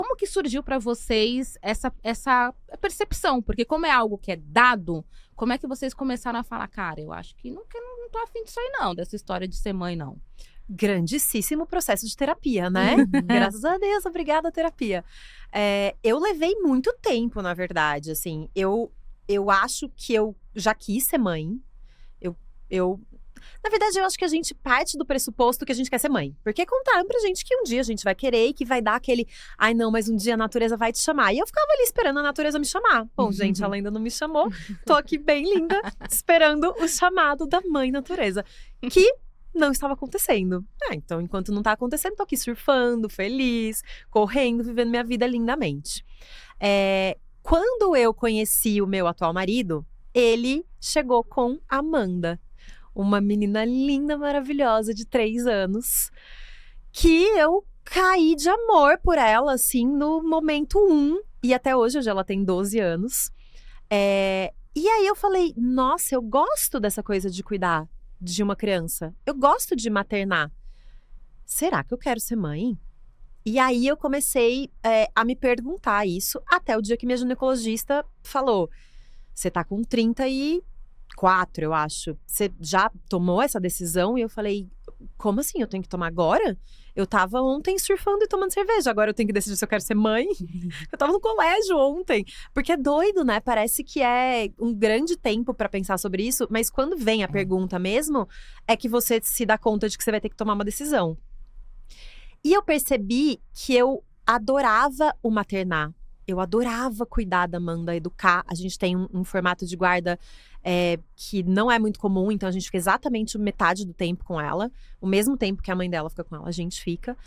Como que surgiu pra vocês essa percepção? Porque como é algo que é dado, como é que vocês começaram a falar, cara, eu acho que não tô afim disso aí não, dessa história de ser mãe, não. Grandíssimo processo de terapia, né? Graças a Deus, obrigada, terapia. Eu levei muito tempo, na verdade, assim. Eu acho que eu já quis ser mãe. Na verdade, eu acho que a gente parte do pressuposto que a gente quer ser mãe. Porque contaram pra gente que um dia a gente vai querer e que vai dar aquele… Ai, não, mas um dia a natureza vai te chamar. E eu ficava ali esperando a natureza me chamar. Bom, gente, ela ainda não me chamou. Tô aqui bem linda, esperando o chamado da mãe natureza. Que não estava acontecendo. Então, enquanto não tá acontecendo, tô aqui surfando, feliz, correndo, vivendo minha vida lindamente. Quando eu conheci o meu atual marido, ele chegou com Amanda. Uma menina linda, maravilhosa, de 3 anos. Que eu caí de amor por ela, assim, no momento 1. E até hoje ela tem 12 anos. E aí eu falei, nossa, eu gosto dessa coisa de cuidar de uma criança. Eu gosto de maternar. Será que eu quero ser mãe? E aí eu comecei a me perguntar isso, até o dia que minha ginecologista falou, você tá com 34, eu acho. Você já tomou essa decisão? E eu falei, como assim? Eu tenho que tomar agora? Eu tava ontem surfando e tomando cerveja. Agora eu tenho que decidir se eu quero ser mãe. Eu tava no colégio ontem. Porque é doido, né? Parece que é um grande tempo pra pensar sobre isso. Mas quando vem a pergunta mesmo, é que você se dá conta de que você vai ter que tomar uma decisão. E eu percebi que eu adorava o maternar. Eu adorava cuidar da Amanda, educar. A gente tem um formato de guarda que não é muito comum, então a gente fica exatamente metade do tempo com ela. O mesmo tempo que a mãe dela fica com ela, a gente fica.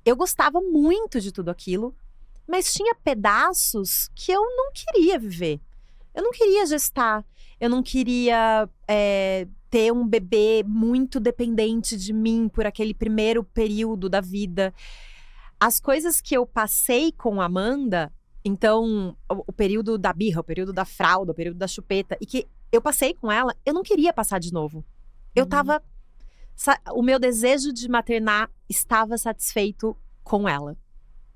Eu gostava muito de tudo aquilo, mas tinha pedaços que eu não queria viver. Eu não queria gestar, eu não queria ter um bebê muito dependente de mim por aquele primeiro período da vida. As coisas que eu passei com a Amanda… Então, o período da birra, o período da fralda, o período da chupeta, e que eu passei com ela, eu não queria passar de novo. Eu tava… O meu desejo de maternar estava satisfeito com ela.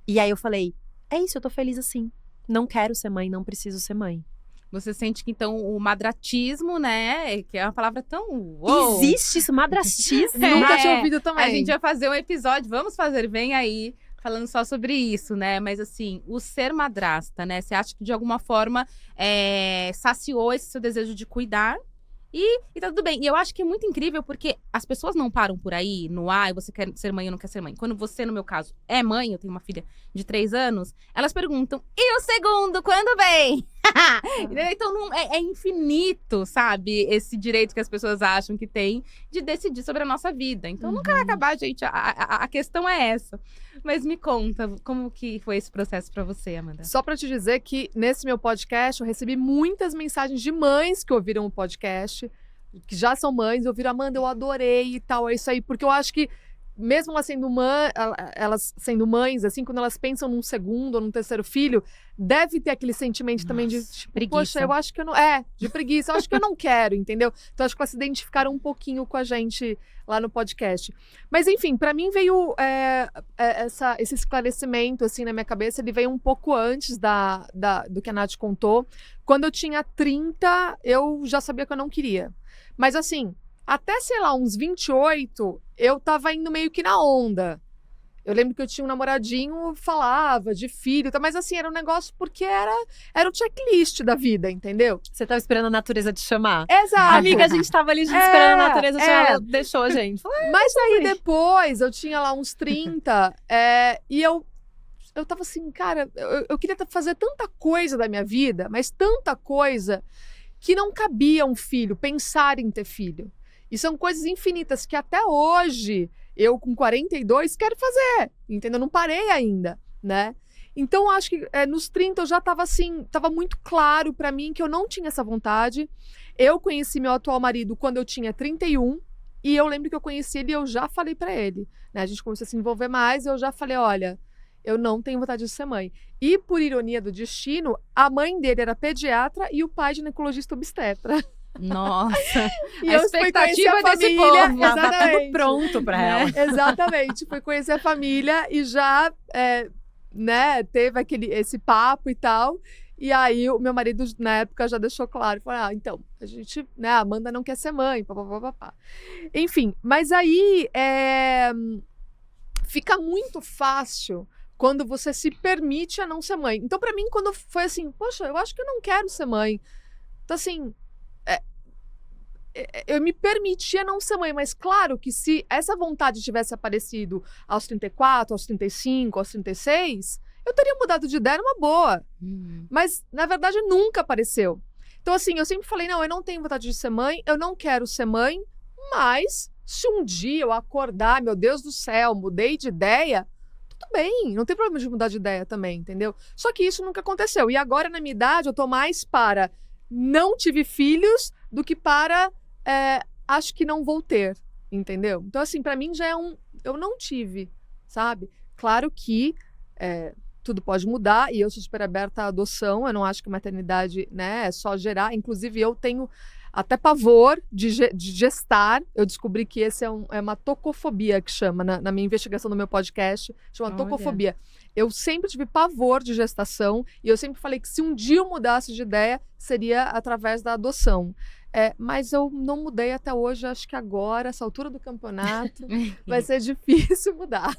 E aí eu falei, é isso, eu tô feliz assim. Não quero ser mãe, não preciso ser mãe. Você sente que, então, o madratismo, né, que é uma palavra tão… Uou. Existe isso, madrastismo? Nunca tinha ouvido também. A gente vai fazer um episódio, vamos fazer, vem aí, falando só sobre isso, né? Mas assim, o ser madrasta, né? Você acha que de alguma forma saciou esse seu desejo de cuidar e tá tudo bem. E eu acho que é muito incrível porque as pessoas não param por aí no você quer ser mãe ou não quer ser mãe. Quando você, no meu caso, é mãe, eu tenho uma filha de 3 anos, elas perguntam, e o segundo, quando vem? Então não, é infinito, sabe? Esse direito que as pessoas acham que tem de decidir sobre a nossa vida. Então nunca vai acabar, gente. A questão é essa. Mas me conta, como que foi esse processo pra você, Amanda? Só pra te dizer que nesse meu podcast eu recebi muitas mensagens de mães que ouviram o podcast, que já são mães, ouviram, Amanda, eu adorei e tal, é isso aí, porque eu acho que mesmo elas sendo mães, assim, quando elas pensam num segundo ou num terceiro filho, deve ter aquele sentimento também de, tipo, preguiça. Poxa, eu acho que eu não… de preguiça, eu acho que eu não quero, entendeu? Então, acho que elas se identificaram um pouquinho com a gente lá no podcast. Mas, enfim, pra mim veio esse esclarecimento, assim, na minha cabeça, ele veio um pouco antes do que a Nath contou. Quando eu tinha 30, eu já sabia que eu não queria. Mas, assim… Até, sei lá, uns 28, eu tava indo meio que na onda. Eu lembro que eu tinha um namoradinho, falava de filho, mas assim, era um negócio porque era o checklist da vida, entendeu? Você tava esperando a natureza te chamar. Exato. Amiga, a gente tava ali esperando a natureza te chamar, ela deixou a gente. Mas aí depois, eu tinha lá uns 30, e eu tava assim, cara, eu queria fazer tanta coisa da minha vida, mas tanta coisa, que não cabia um filho, pensar em ter filho. E são coisas infinitas que até hoje, eu com 42, quero fazer, entendeu? Eu não parei ainda, né? Então, acho que nos 30 eu já tava assim, tava muito claro pra mim que eu não tinha essa vontade. Eu conheci meu atual marido quando eu tinha 31, e eu lembro que eu conheci ele e eu já falei pra ele, né? A gente começou a se envolver mais e eu já falei, olha, eu não tenho vontade de ser mãe. E, por ironia do destino, a mãe dele era pediatra e o pai ginecologista obstetra. Nossa, e a expectativa desse povo. Tá tudo pronto pra ela. Exatamente, fui conhecer a família e já né, teve esse papo e tal. E aí, o meu marido, na época, já deixou claro. Falou, então, a gente, né, a Amanda não quer ser mãe, papapá. Enfim, mas aí, fica muito fácil quando você se permite a não ser mãe. Então, pra mim, quando foi assim, poxa, eu acho que eu não quero ser mãe. Então, assim, eu me permitia não ser mãe, mas claro que se essa vontade tivesse aparecido aos 34, aos 35, aos 36, eu teria mudado de ideia numa boa. Mas, na verdade, nunca apareceu. Então, assim, eu sempre falei, não, eu não tenho vontade de ser mãe, eu não quero ser mãe, mas se um dia eu acordar, meu Deus do céu, mudei de ideia, tudo bem, não tem problema de mudar de ideia também, entendeu? Só que isso nunca aconteceu. E agora, na minha idade, eu tô mais para não tive filhos do que para acho que não vou ter, entendeu? Então, assim, pra mim já é eu não tive, sabe? Claro que tudo pode mudar e eu sou super aberta à adoção, eu não acho que maternidade, né, é só gerar. Inclusive, eu tenho até pavor de gestar. Eu descobri que esse é uma tocofobia que chama, na minha investigação no meu podcast, chama tocofobia. Eu sempre tive pavor de gestação e eu sempre falei que se um dia eu mudasse de ideia, seria através da adoção. Mas eu não mudei até hoje, acho que agora, essa altura do campeonato, vai ser difícil mudar.